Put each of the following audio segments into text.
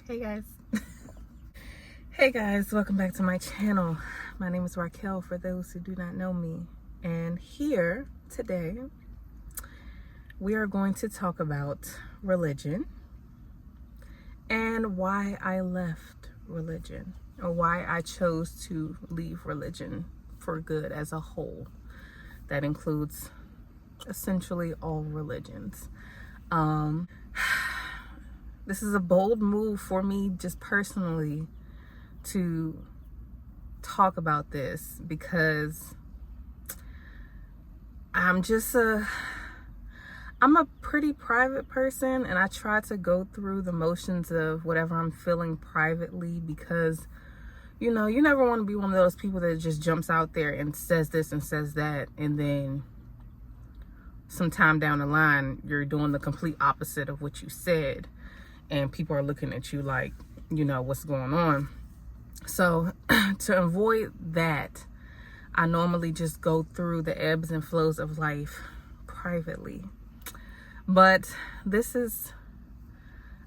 Hey guys. Hey guys, welcome back to my channel. My name is Raquel for those who do not know me. And here today, we are going to talk about religion and why I left religion, or why I chose to leave religion for good as a whole. That includes essentially all religions. This is a bold move for me just personally to talk about this, because I'm a pretty private person, and I try to go through the motions of whatever I'm feeling privately, because you never want to be one of those people that just jumps out there and says this and says that, and then sometime down the line you're doing the complete opposite of what you said, and people are looking at you like, what's going on. So to avoid that, I normally just go through the ebbs and flows of life privately. But this is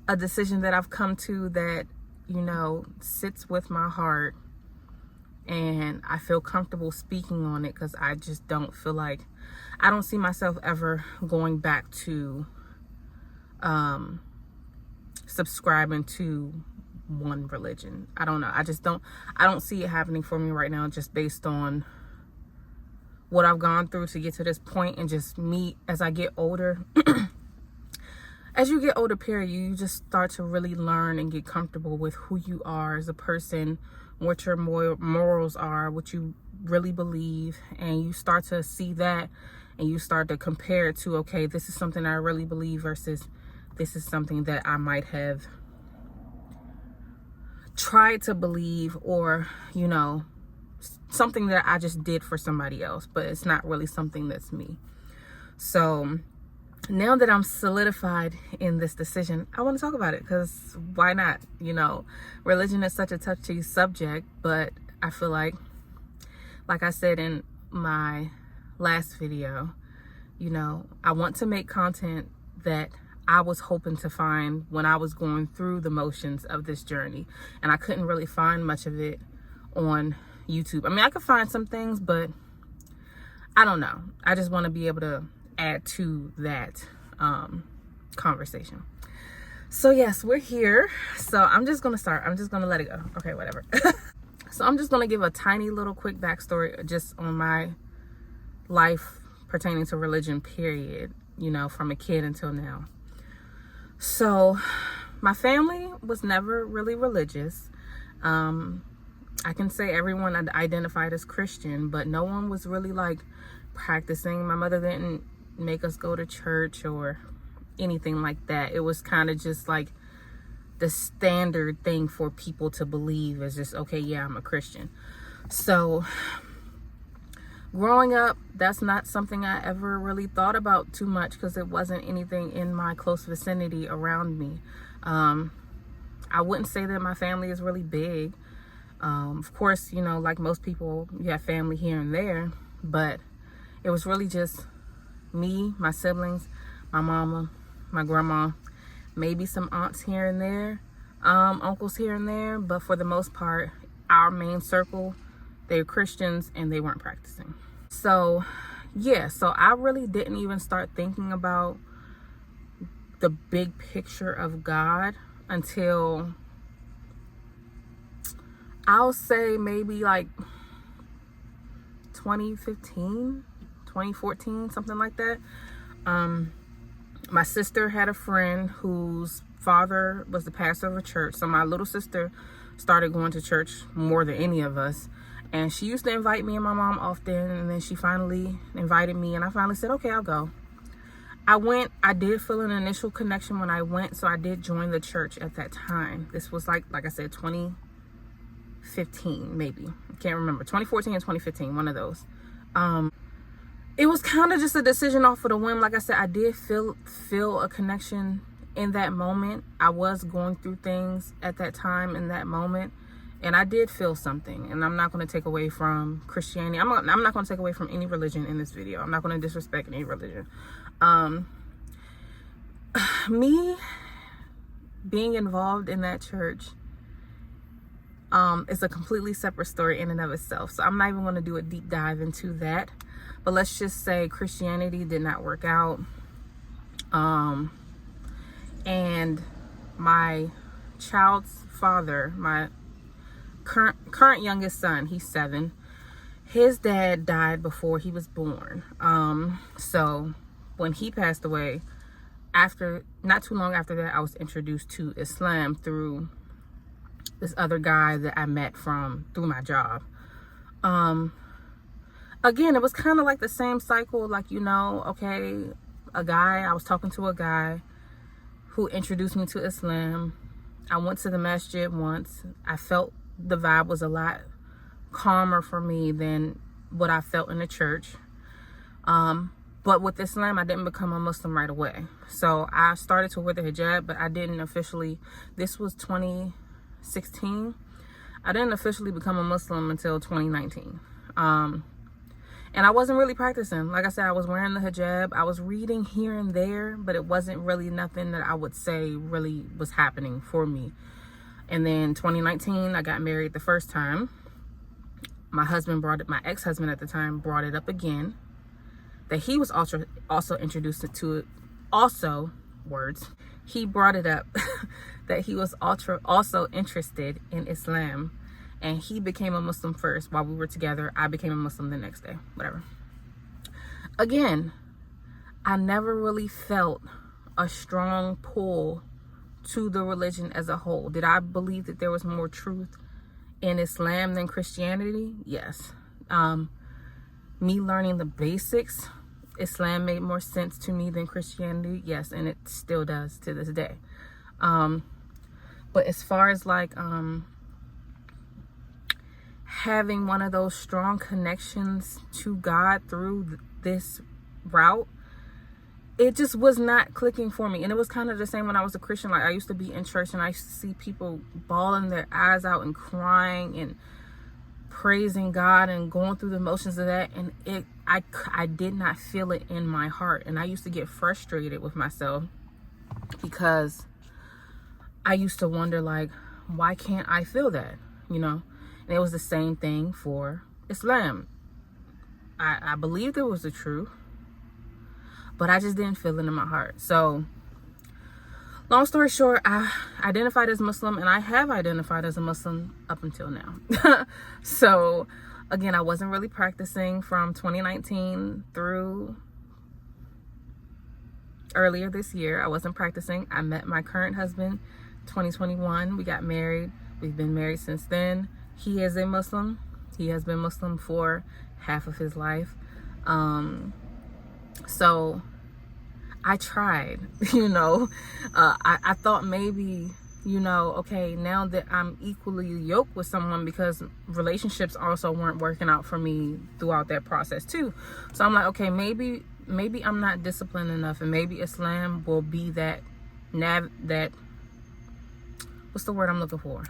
a decision that I've come to that, sits with my heart, and I feel comfortable speaking on it, because I just don't feel like, I don't see myself ever going back to subscribing to one religion. I don't know. I don't see it happening for me right now, just based on what I've gone through to get to this point, and just me as I get older. As you get older, period, you just start to really learn and get comfortable with who you are as a person, what your morals are, what you really believe, and you start to see that, and you start to compare it to, okay, this is something I really believe versus this is something that I might have tried to believe, or, something that I just did for somebody else, but it's not really something that's me. So now that I'm solidified in this decision, I want to talk about it, because why not? Religion is such a touchy subject, but I feel like I said in my last video, I want to make content that I was hoping to find when I was going through the motions of this journey, and I couldn't really find much of it on YouTube. I mean, I could find some things, but I don't know. I just want to be able to add to that conversation. So yes, we're here. So I'm just gonna start. I'm just gonna let it go. Okay, whatever. So I'm just gonna give a tiny little quick backstory just on my life pertaining to religion, period, from a kid until now. So my family was never really religious. I can say everyone identified as Christian, but no one was really like practicing. My mother didn't make us go to church or anything like that. It was kind of just like the standard thing for people to believe is just, okay, yeah, I'm a Christian. So growing up, that's not something I ever really thought about too much, because it wasn't anything in my close vicinity around me. I wouldn't say that my family is really big. Of course, like most people, you have family here and there, but it was really just me, my siblings, my mama, my grandma, maybe some aunts here and there, uncles here and there, but for the most part, our main circle, they were Christians and they weren't practicing. So yeah, so I really didn't even start thinking about the big picture of God until, I'll say maybe like 2015, 2014, something like that. My sister had a friend whose father was the pastor of a church. So my little sister started going to church more than any of us. And she used to invite me and my mom often. And then she finally invited me, and I finally said, okay, I'll go. I went. I did feel an initial connection when I went. So I did join the church at that time. This was like I said, 2015, maybe. I can't remember. 2014 and 2015, one of those. It was kind of just a decision off of the whim. Like I said, I did feel a connection in that moment. I was going through things at that time in that moment, and I did feel something. And I'm not going to take away from Christianity. I'm not going to take away from any religion in this video. I'm not going to disrespect any religion. Me being involved in that church is a completely separate story in and of itself. So I'm not even going to do a deep dive into that. But let's just say Christianity did not work out. And my child's father, my current youngest son, he's 7. His dad died before he was born. So when he passed away, not too long after that, I was introduced to Islam through this other guy that I met through my job. Again, it was kind of like the same cycle, like, okay, I was talking to a guy who introduced me to Islam. I went to the masjid once. I felt the vibe was a lot calmer for me than what I felt in the church. But with Islam, I didn't become a Muslim right away. So I started to wear the hijab, but I didn't officially, this was 2016. I didn't officially become a Muslim until 2019. And I wasn't really practicing. Like I said, I was wearing the hijab. I was reading here and there, but it wasn't really nothing that I would say really was happening for me. And then 2019, I got married the first time. My ex-husband at the time brought it up again, that he was also introduced to it. He brought it up that he was also interested in Islam. And he became a Muslim first while we were together. I became a Muslim the next day, whatever. Again, I never really felt a strong pull to the religion as a whole. Did I believe that there was more truth in Islam than Christianity? Yes. Me learning the basics, Islam made more sense to me than Christianity. Yes, and it still does to this day. But as far as like having one of those strong connections to God through this route, it just was not clicking for me. And it was kind of the same when I was a Christian. Like, I used to be in church and I used to see people bawling their eyes out and crying and praising God and going through the motions of that. And I did not feel it in my heart. And I used to get frustrated with myself because I used to wonder, like, why can't I feel that? And it was the same thing for Islam. I believed it was the truth, but I just didn't feel it in my heart. So, long story short, I identified as Muslim, and I have identified as a Muslim up until now. So, again, I wasn't really practicing from 2019 through earlier this year. I wasn't practicing. I met my current husband 2021. We got married. We've been married since then. He is a Muslim. He has been Muslim for half of his life. So I tried, I thought maybe, okay, now that I'm equally yoked with someone, because relationships also weren't working out for me throughout that process too. So I'm like, okay, maybe I'm not disciplined enough, and maybe Islam will be that what's the word I'm looking for?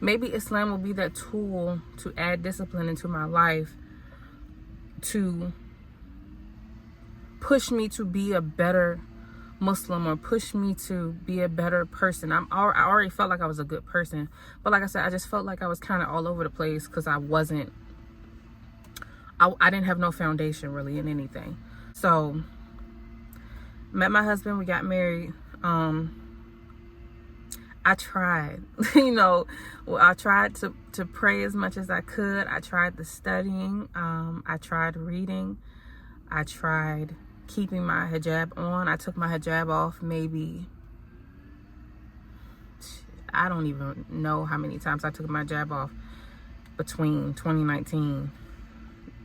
Maybe Islam will be that tool to add discipline into my life, to push me to be a better Muslim, or push me to be a better person. I already felt like I was a good person, but like I said, I just felt like I was kind of all over the place because I didn't have no foundation really in anything. So met my husband, we got married. I tried, I tried to pray as much as I could. I tried the studying. I tried reading. I tried keeping my hijab on. I took my hijab off maybe, I don't even know how many times I took my hijab off between 2019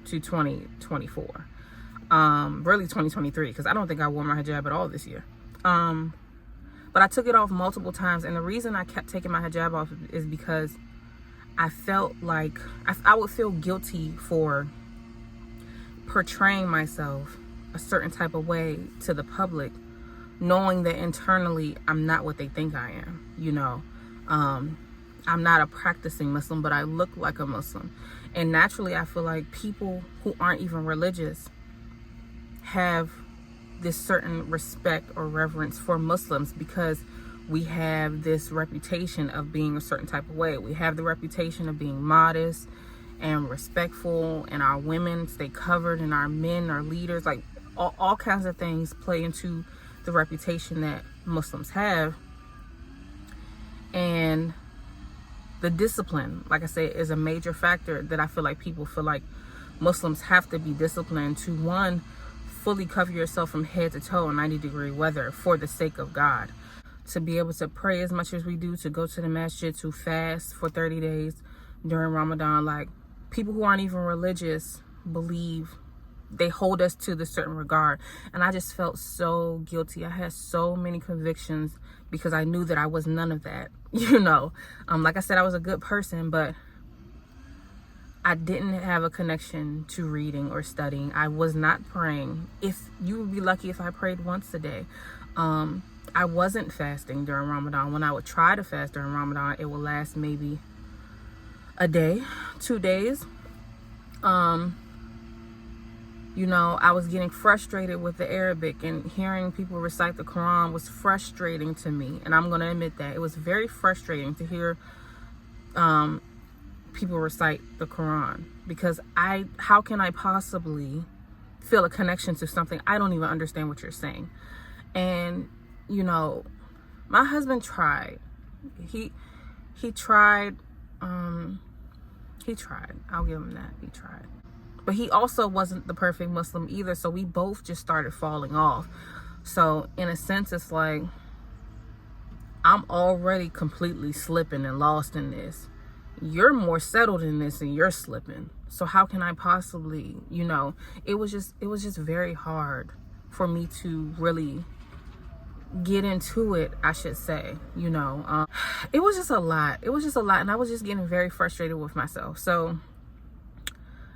to 2024. Really 2023, because I don't think I wore my hijab at all this year. But I took it off multiple times, and the reason I kept taking my hijab off is because I felt like I would feel guilty for portraying myself a certain type of way to the public, knowing that internally I'm not what they think I am. I'm not a practicing Muslim, but I look like a Muslim. And naturally, I feel like people who aren't even religious have this certain respect or reverence for Muslims because we have this reputation of being a certain type of way. We have the reputation of being modest and respectful, and our women stay covered, and our men are leaders. Like all kinds of things play into the reputation that Muslims have. And the discipline, like I said, is a major factor that I feel like people feel like Muslims have to be disciplined to, one, fully cover yourself from head to toe in 90-degree weather for the sake of God. To be able to pray as much as we do, to go to the masjid, to fast for 30 days during Ramadan. Like, people who aren't even religious believe, they hold us to this certain regard. And I just felt so guilty. I had so many convictions because I knew that I was none of that. Like I said, I was a good person, but I didn't have a connection to reading or studying. I was not praying. If you would be lucky if I prayed once a day. I wasn't fasting during Ramadan. When I would try to fast during Ramadan, it would last maybe a day, 2 days. I was getting frustrated with the Arabic, and hearing people recite the Quran was frustrating to me. And I'm going to admit that. It was very frustrating to hear people recite the Quran, because how can I possibly feel a connection to something I don't even understand what you're saying? And my husband tried. He tried. He tried. I'll give him that. He tried. But he also wasn't the perfect Muslim either, so we both just started falling off. So in a sense, it's like, I'm already completely slipping and lost in this. You're more settled in this and you're slipping. So how can I possibly, it was just very hard for me to really get into it, I should say. It was just a lot. And I was just getting very frustrated with myself. So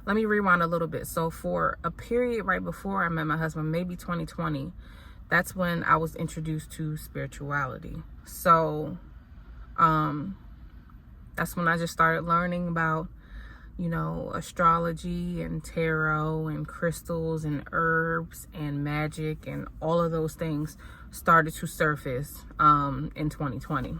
let me rewind a little bit. So for a period right before I met my husband, maybe 2020, that's when I was introduced to spirituality. So that's when I just started learning about, astrology and tarot and crystals and herbs and magic, and all of those things started to surface in 2020.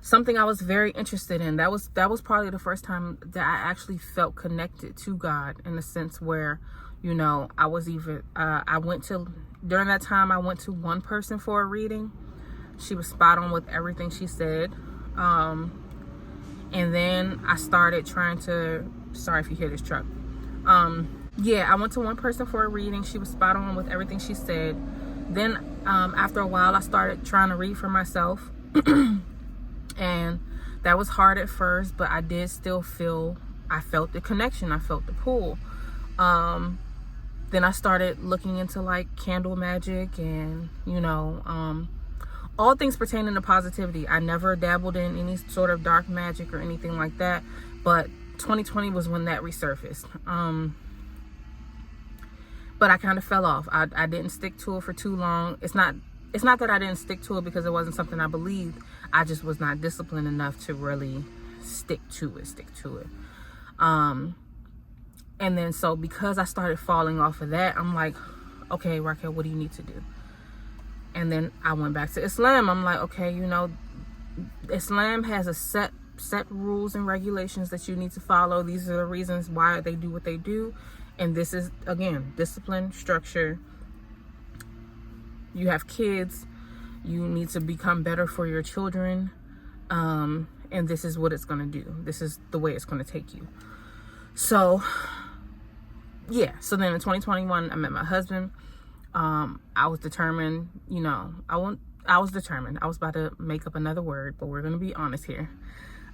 Something I was very interested in. That was probably the first time that I actually felt connected to God, in a sense where, I was even, during that time, I went to one person for a reading. She was spot on with everything she said. And then I started trying to, sorry if you hear this truck. I went to one person for a reading. She was spot on with everything she said. Then after a while, I started trying to read for myself. And that was hard at first, but I did still I felt the connection. I felt the pull. Then I started looking into like candle magic and, all things pertaining to positivity. I never dabbled in any sort of dark magic or anything like that, but 2020 was when that resurfaced. But I kind of fell off. I didn't stick to it for too long. It's not that I didn't stick to it because it wasn't something I believed. I just was not disciplined enough to really stick to it. And then so because I started falling off of that, I'm like, okay, Raquel, what do you need to do? And then I went back to Islam. I'm like, okay, Islam has a set rules and regulations that you need to follow. These are the reasons why they do what they do. And this is, again, discipline, structure. You have kids. You need to become better for your children. And this is what it's going to do. This is the way it's going to take you. So, yeah. So then in 2021, I met my husband. I was determined, I was determined. I was about to make up another word, but we're going to be honest here.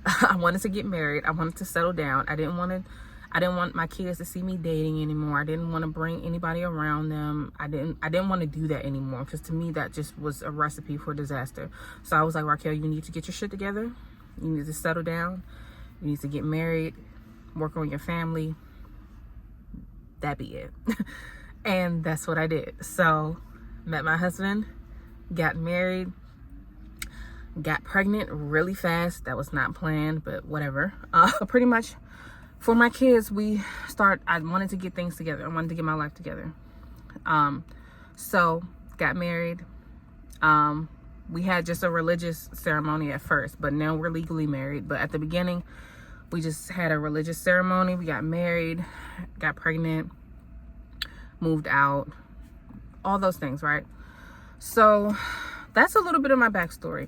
I wanted to get married. I wanted to settle down. I didn't want my kids to see me dating anymore. I didn't want to bring anybody around them. I didn't want to do that anymore, because to me that just was a recipe for disaster. So I was like, Raquel, you need to get your shit together. You need to settle down. You need to get married, work on your family. That be it. And that's what I did. So met my husband, got married, got pregnant really fast. That was not planned, but whatever. Pretty much for my kids, I wanted to get things together. I wanted to get my life together. So got married. We had just a religious ceremony at first, but now we're legally married. But at the beginning, we just had a religious ceremony. We got married, got pregnant, moved out, all those things, right? So that's a little bit of my backstory.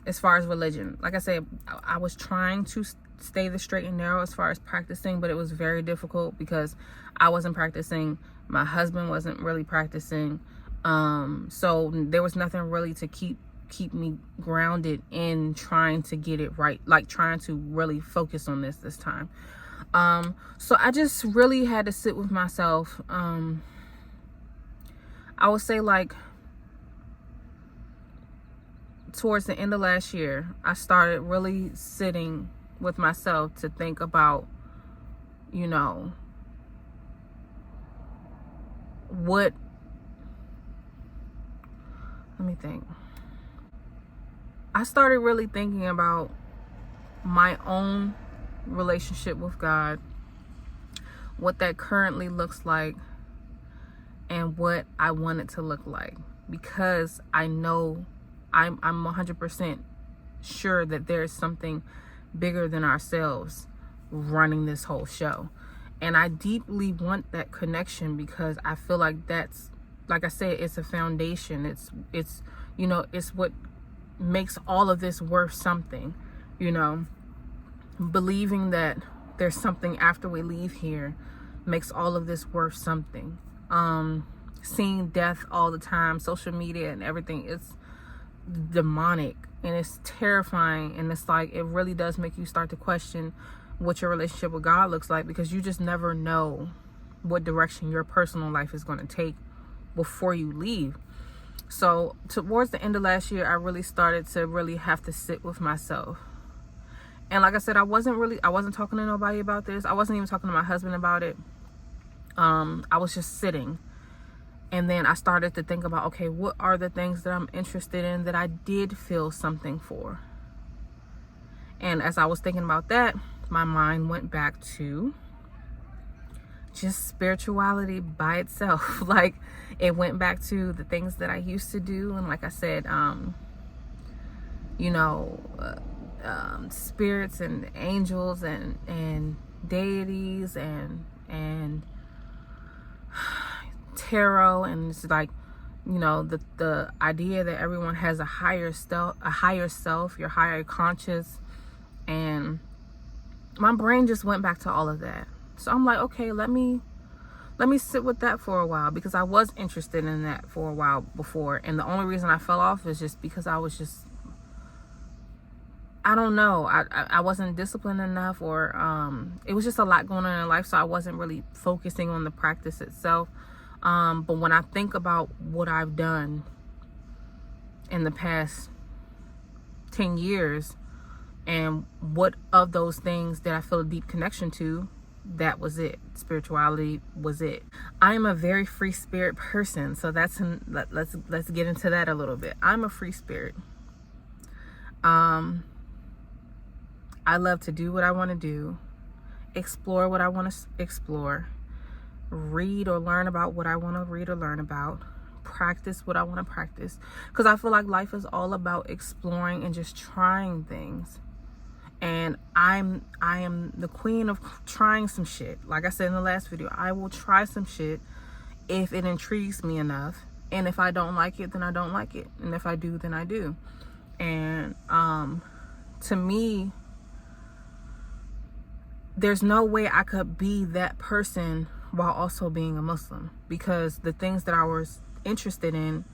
As far as religion, like I said, I was trying to stay the straight and narrow as far as practicing, but it was very difficult because I wasn't practicing. My husband wasn't really practicing. So there was nothing really to keep me grounded in trying to get it right, like trying to really focus on this time. So I just really had to sit with myself. I would say like towards the end of last year, I started really sitting with myself to think about, you know, let me think. I started really thinking about my own relationship with God, what that currently looks like, and what I want it to look like, because I know I'm 100% sure that there is something bigger than ourselves running this whole show. And I deeply want that connection because I feel like that's, like I said, it's a foundation. It's you know, it's what makes all of this worth something, you know. Believing that there's something after we leave here makes all of this worth something. Seeing death all the time, social media and everything, it's demonic and it's terrifying, and it's like it really does make you start to question what your relationship with God looks like, because you just never know what direction your personal life is going to take before you leave. So towards the end of last year, I really started to really have to sit with myself. And like I said, I wasn't talking to nobody about this. I wasn't even talking to my husband about it. I was just sitting. And then I started to think about, okay, what are the things that I'm interested in that I did feel something for? And as I was thinking about that, my mind went back to just spirituality by itself. Like, it went back to the things that I used to do. And like I said, you know, spirits and angels and deities and tarot, and it's like, you know, the idea that everyone has a higher self, your higher conscious. And my brain just went back to all of that. So I'm like, okay, let me sit with that for a while, because I was interested in that for a while before. And the only reason I fell off is just because I was just, I don't know, I wasn't disciplined enough, or it was just a lot going on in life, so I wasn't really focusing on the practice itself. But when I think about what I've done in the past 10 years and what of those things that I feel a deep connection to, that was it. Spirituality was it. I am a very free spirit person, so let's get into that a little bit. I'm a free spirit. I love to do what I want to do, explore what I want to explore, read or learn about what I want to read or learn about, practice what I want to practice, because I feel like life is all about exploring and just trying things. And I am the queen of trying some shit. Like I said in the last video, I will try some shit if it intrigues me enough. And if I don't like it, then I don't like it. And if I do, then I do. And to me, there's no way I could be that person while also being a Muslim, because the things that I was interested in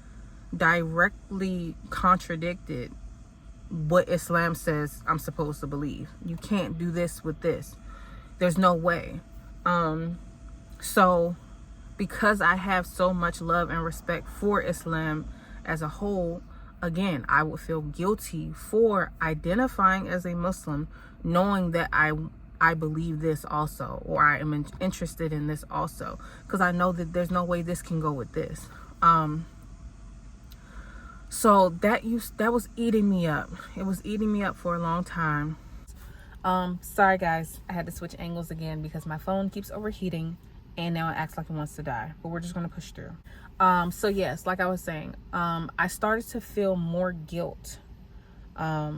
directly contradicted what Islam says I'm supposed to believe. You can't do this with this. There's no way. So because I have so much love and respect for Islam as a whole, again, I would feel guilty for identifying as a Muslim, knowing that I believe this also, or I am interested in this also, because I know that there's no way this can go with this. So that was eating me up. It was eating me up for a long time. Sorry guys, I had to switch angles again because my phone keeps overheating and now it acts like it wants to die, but we're just going to push through. So yes, like I was saying, I started to feel more guilt. I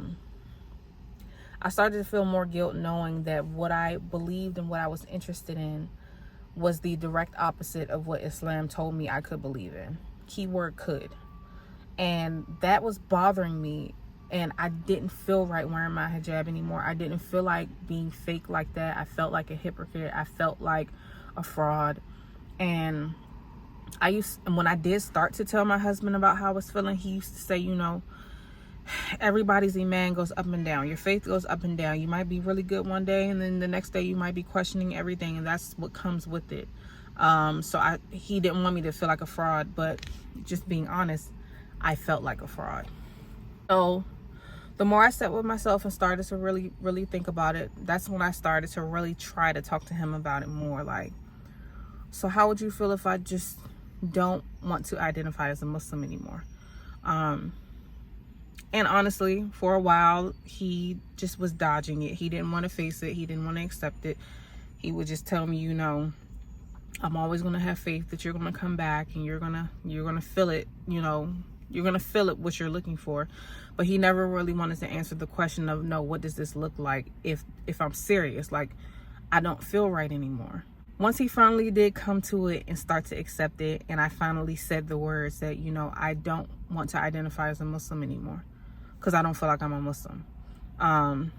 started to feel more guilt knowing that what I believed and what I was interested in was the direct opposite of what Islam told me I could believe in. Keyword could. And that was bothering me, and I didn't feel right wearing my hijab anymore. I didn't feel like being fake like that. I felt like a hypocrite. I felt like a fraud. And when I did start to tell my husband about how I was feeling, he used to say, you know, everybody's iman goes up and down. Your faith goes up and down. You might be really good one day, and then the next day you might be questioning everything, and that's what comes with it. So he didn't want me to feel like a fraud, but just being honest, I felt like a fraud. So the more I sat with myself and started to really, really think about it, that's when I started to really try to talk to him about it more. Like, so how would you feel if I just don't want to identify as a Muslim anymore? And honestly, for a while, he just was dodging it. He didn't want to face it. He didn't want to accept it. He would just tell me, you know, I'm always going to have faith that you're going to come back and you're going to feel it, you know, you're going to feel it, what you're looking for. But he never really wanted to answer the question of, no, what does this look like if I'm serious? Like, I don't feel right anymore. Once he finally did come to it and start to accept it, and I finally said the words that, you know, I don't want to identify as a Muslim anymore because I don't feel like I'm a Muslim. Our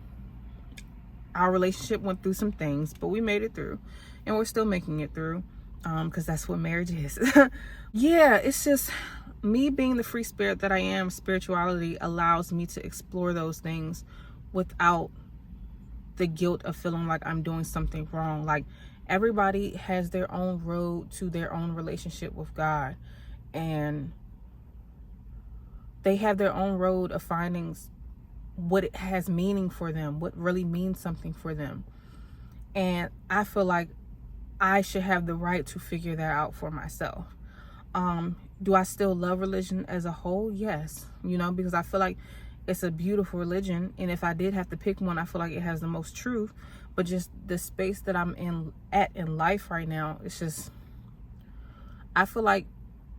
relationship went through some things, but we made it through, and we're still making it through, because that's what marriage is. Yeah, it's just me being the free spirit that I am. Spirituality allows me to explore those things without the guilt of feeling like I'm doing something wrong. Like, everybody has their own road to their own relationship with God, and they have their own road of finding what it has meaning for them, what really means something for them. And I feel like I should have the right to figure that out for myself. Do I still love religion as a whole? Yes, you know, because I feel like it's a beautiful religion, and if I did have to pick one, I feel like it has the most truth. But just the space that I'm in life right now, it's just, I feel like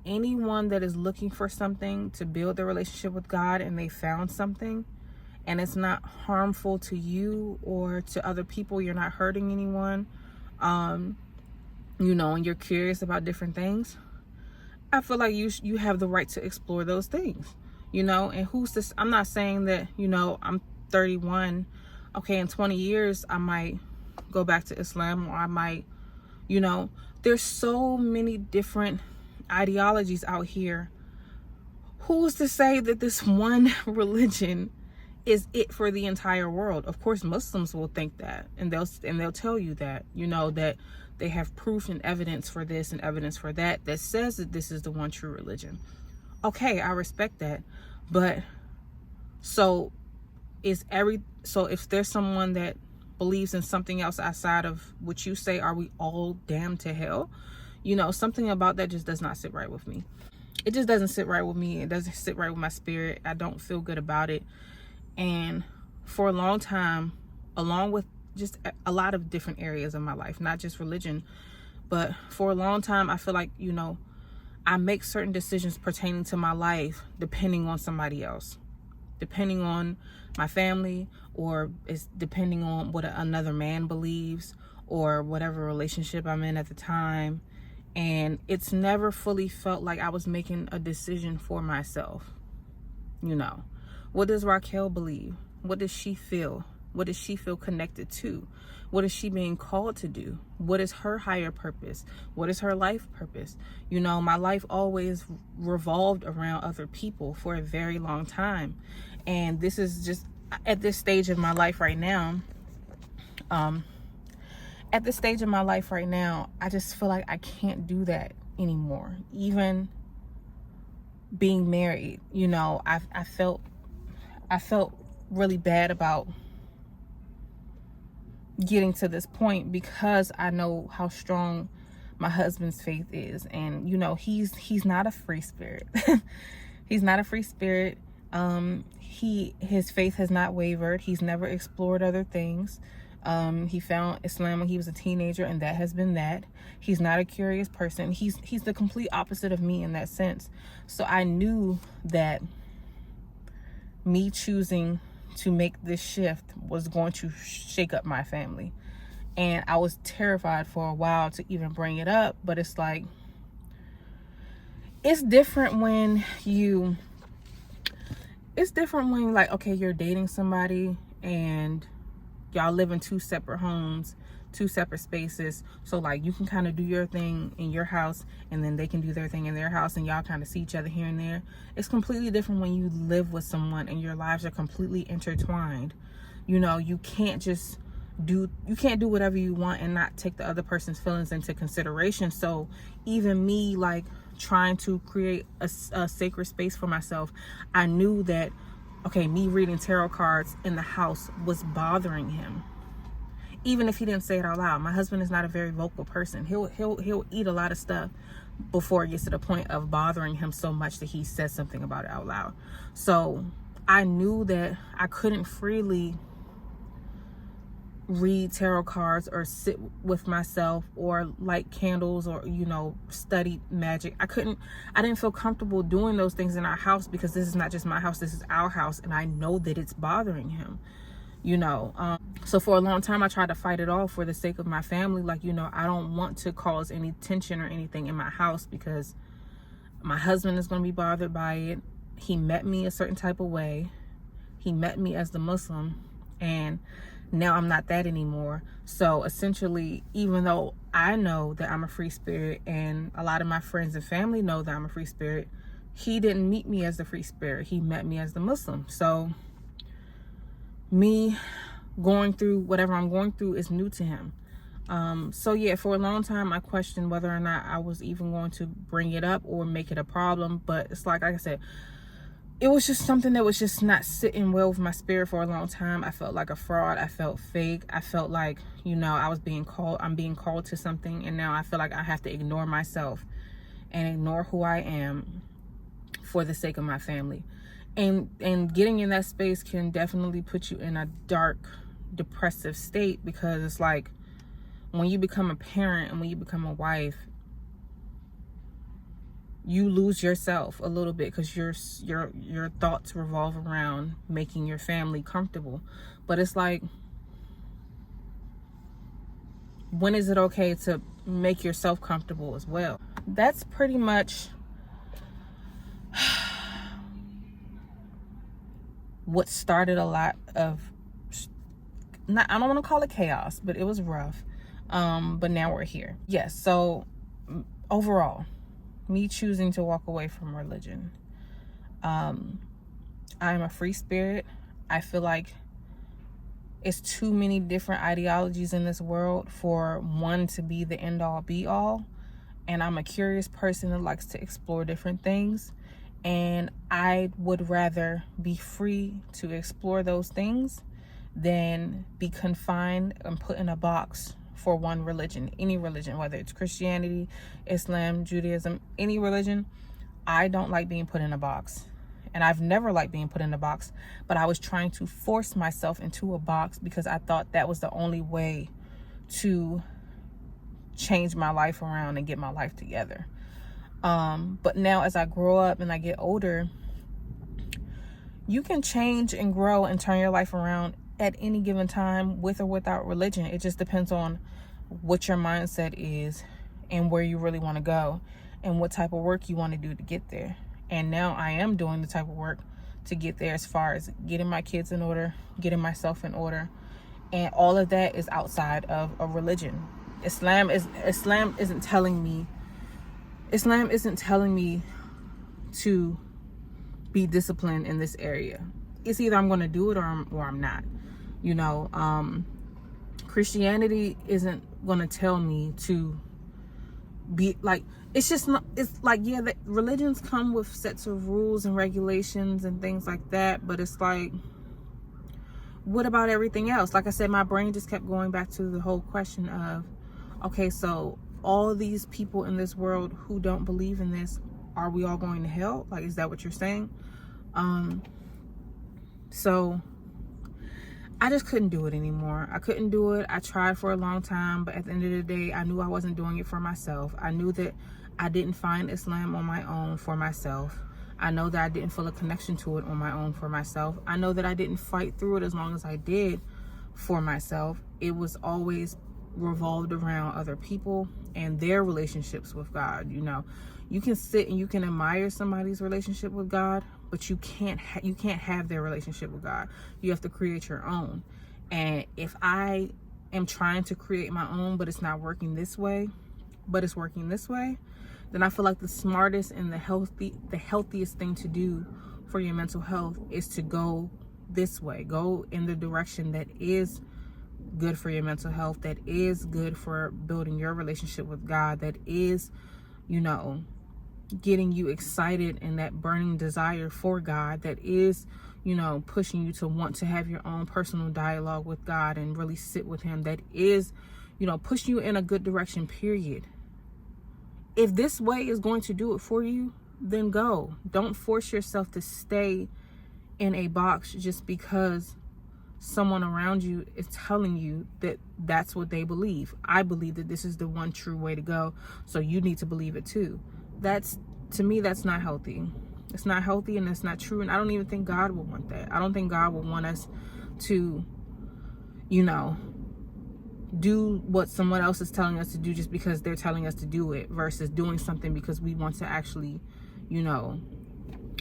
anyone that is looking for something to build their relationship with God, and they found something and it's not harmful to you or to other people, you're not hurting anyone, you know, and you're curious about different things, I feel like you have the right to explore those things, you know. And who's this? I'm not saying that, you know, I'm 31. Okay, in 20 years, I might go back to Islam, or I might, you know, there's so many different ideologies out here. Who's to say that this one religion is it for the entire world? Of course, Muslims will think that, and they'll tell you that, you know, that they have proof and evidence for this and evidence for that that says that this is the one true religion. Okay, I respect that. But so if there's someone that believes in something else outside of what you say, are we all damned to hell? You know, something about that just does not sit right with me. It just doesn't sit right with me. It doesn't sit right with my spirit. I don't feel good about it. And for a long time, along with just a lot of different areas of my life, not just religion, but for a long time, I feel like, you know, I make certain decisions pertaining to my life depending on somebody else, depending on my family, or it's depending on what another man believes, or whatever relationship I'm in at the time. And it's never fully felt like I was making a decision for myself. You know, what does Raquel believe? What does she feel? What does she feel connected to? What is she being called to do? What is her higher purpose? What is her life purpose? You know, my life always revolved around other people for a very long time. And this is just at this stage of my life right now. At this stage of my life right now, I just feel like I can't do that anymore. Even being married, you know, I felt really bad about getting to this point, because I know how strong my husband's faith is. And, you know, he's not a free spirit. He's not a free spirit. His faith has not wavered. He's never explored other things. He found Islam when he was a teenager, and that has been that. He's not a curious person. He's the complete opposite of me in that sense. So I knew that me choosing to make this shift was going to shake up my family. And I was terrified for a while to even bring it up, but it's like, it's different when like, okay, you're dating somebody and y'all live in two separate homes, two separate spaces. So like, you can kind of do your thing in your house, and then they can do their thing in their house, and y'all kind of see each other here and there. It's completely different when you live with someone and your lives are completely intertwined. You know, you can't do whatever you want and not take the other person's feelings into consideration. So even me, like, trying to create a sacred space for myself, I knew that, okay, me reading tarot cards in the house was bothering him, even if he didn't say it out loud. My husband is not a very vocal person. He'll eat a lot of stuff before it gets to the point of bothering him so much that he says something about it out loud. So I knew that I couldn't freely read tarot cards or sit with myself or light candles or, you know, study magic. I didn't feel comfortable doing those things in our house, because this is not just my house, this is our house, and I know that it's bothering him, you know. So for a long time I tried to fight it off for the sake of my family. Like, you know, I don't want to cause any tension or anything in my house, because my husband is going to be bothered by it. He met me a certain type of way. He met me as the Muslim, and now I'm not that anymore. So essentially, even though I know that I'm a free spirit, and a lot of my friends and family know that I'm a free spirit, he didn't meet me as the free spirit. He met me as the Muslim. So me going through whatever I'm going through is new to him. So yeah, for a long time I questioned whether or not I was even going to bring it up or make it a problem. But it's like I said, it was just something that was just not sitting well with my spirit for a long time. I felt like a fraud. I felt fake. I felt like, you know, I'm being called to something, and now I feel like I have to ignore myself and ignore who I am for the sake of my family. And getting in that space can definitely put you in a dark, depressive state, because it's like, when you become a parent and when you become a wife, you lose yourself a little bit, because your thoughts revolve around making your family comfortable. But it's like, when is it okay to make yourself comfortable as well? That's pretty much what started a lot of, I don't want to call it chaos, but it was rough. But now we're here. Yes. So overall, me choosing to walk away from religion. I'm a free spirit. I feel like it's too many different ideologies in this world for one to be the end all be all. And I'm a curious person that likes to explore different things. And I would rather be free to explore those things than be confined and put in a box for one religion, any religion, whether it's Christianity, Islam, Judaism, any religion. I don't like being put in a box. And I've never liked being put in a box, but I was trying to force myself into a box because I thought that was the only way to change my life around and get my life together. But now as I grow up and I get older, you can change and grow and turn your life around at any given time, with or without religion. It just depends on what your mindset is and where you really want to go and what type of work you want to do to get there. And now I am doing the type of work to get there, as far as getting my kids in order, getting myself in order. And all of that is outside of a religion. Islam isn't telling me to be disciplined in this area. It's either I'm going to do it or I'm not. You know, Christianity isn't going to tell me to be like, it's just not, it's like, yeah, the religions come with sets of rules and regulations and things like that. But it's like, what about everything else? Like I said, my brain just kept going back to the whole question of, okay, so all these people in this world who don't believe in this, are we all going to hell? Like, is that what you're saying? So I just couldn't do it anymore. I couldn't do it. I tried for a long time, but at the end of the day, I knew I wasn't doing it for myself. I knew that I didn't find Islam on my own for myself. I know that I didn't feel a connection to it on my own for myself. I know that I didn't fight through it as long as I did for myself. It was always revolved around other people and their relationships with God. You know, you can sit and you can admire somebody's relationship with God, but you can't have their relationship with God. You have to create your own. And if I am trying to create my own, but it's not working this way, but it's working this way, then I feel like the smartest and the healthiest thing to do for your mental health is to go this way. Go in the direction that is good for your mental health, that is good for building your relationship with God, that is, you know, getting you excited and that burning desire for God, that is, you know, pushing you to want to have your own personal dialogue with God and really sit with him, that is, you know, pushing you in a good direction, period. If this way is going to do it for you, then go. Don't force yourself to stay in a box just because someone around you is telling you that that's what they believe. I believe that this is the one true way to go, so you need to believe it too. To me, that's not healthy. It's not healthy and it's not true. And I don't even think God will want that. I don't think God will want us to, you know, do what someone else is telling us to do just because they're telling us to do it, versus doing something because we want to actually, you know,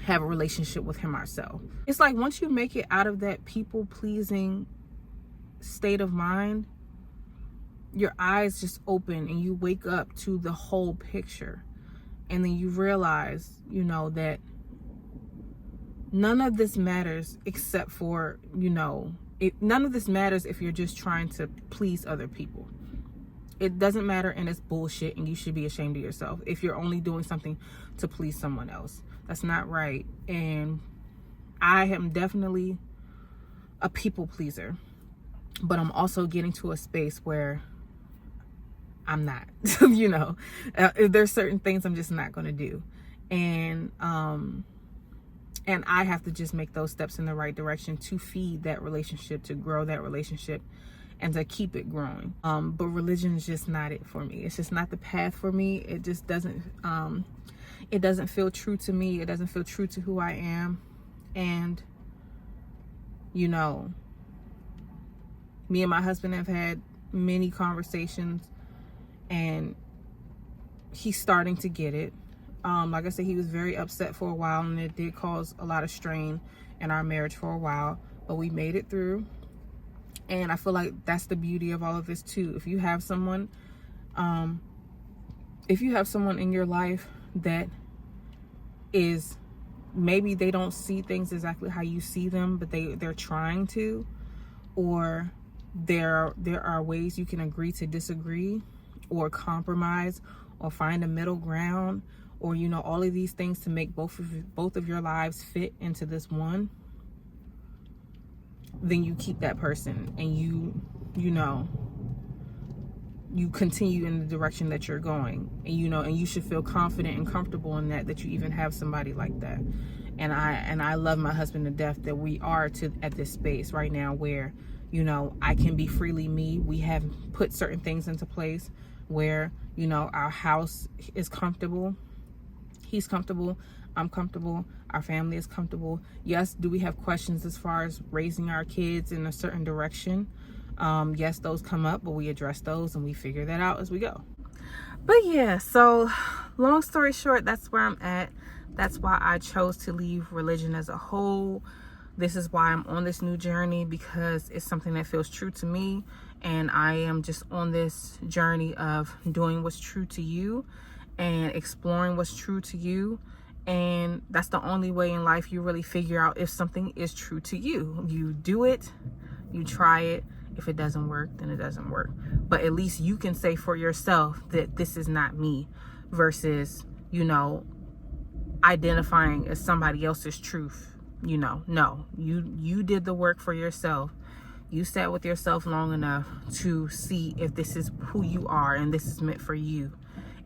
have a relationship with him ourselves. It's like once you make it out of that people pleasing state of mind, your eyes just open and you wake up to the whole picture. And then you realize, you know, that none of this matters except for, you know, none of this matters if you're just trying to please other people. It doesn't matter, and it's bullshit, and you should be ashamed of yourself if you're only doing something to please someone else. That's not right. And I am definitely a people pleaser, but I'm also getting to a space where I'm not, you know, there's certain things I'm just not going to do. And I have to just make those steps in the right direction to feed that relationship, to grow that relationship, and to keep it growing. But religion is just not it for me. It's just not the path for me. It just doesn't, it doesn't feel true to me. It doesn't feel true to who I am. And, you know, me and my husband have had many conversations, and he's starting to get it. Like I said, he was very upset for a while, and it did cause a lot of strain in our marriage for a while, but we made it through. And I feel like that's the beauty of all of this too. If you have someone in your life that is, maybe they don't see things exactly how you see them, but they're trying to, or there are ways you can agree to disagree, or compromise, or find a middle ground, or, you know, all of these things to make both of your lives fit into this one, then you keep that person, and you know, you continue in the direction that you're going, and, you know, and you should feel confident and comfortable in that you even have somebody like that. And I love my husband to death, that we are at this space right now where, you know, I can be freely me. We have put certain things into place where, you know, our house is comfortable. He's comfortable. I'm comfortable. Our family is comfortable. Yes, do we have questions as far as raising our kids in a certain direction? Yes, those come up, but we address those and we figure that out as we go. But yeah, so long story short, that's where I'm at. That's why I chose to leave religion as a whole. This is why I'm on this new journey, because it's something that feels true to me, and I am just on this journey of doing what's true to you and exploring what's true to you. And that's the only way in life you really figure out if something is true to you. You do it, you try it. If it doesn't work, then it doesn't work. But at least you can say for yourself that this is not me, versus, you know, identifying as somebody else's truth. You know, no, you did the work for yourself. You sat with yourself long enough to see if this is who you are and this is meant for you.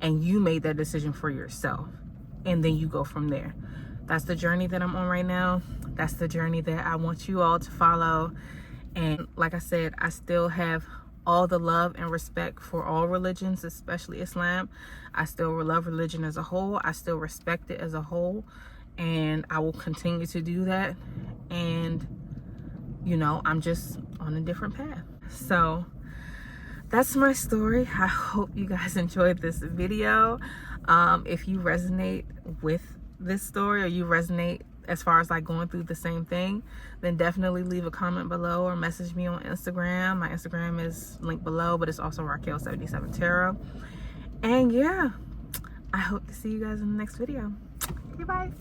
And you made that decision for yourself. And then you go from there. That's the journey that I'm on right now. That's the journey that I want you all to follow. And like I said, I still have all the love and respect for all religions, especially Islam. I still love religion as a whole. I still respect it as a whole, and I will continue to do that. And you know, I'm just on a different path. So that's my story. I hope you guys enjoyed this video. If you resonate with this story, or you resonate as far as like going through the same thing, then definitely leave a comment below or message me on Instagram. My Instagram is linked below, but it's also Raquel77 Tarot. And yeah, I hope to see you guys in the next video. Goodbye.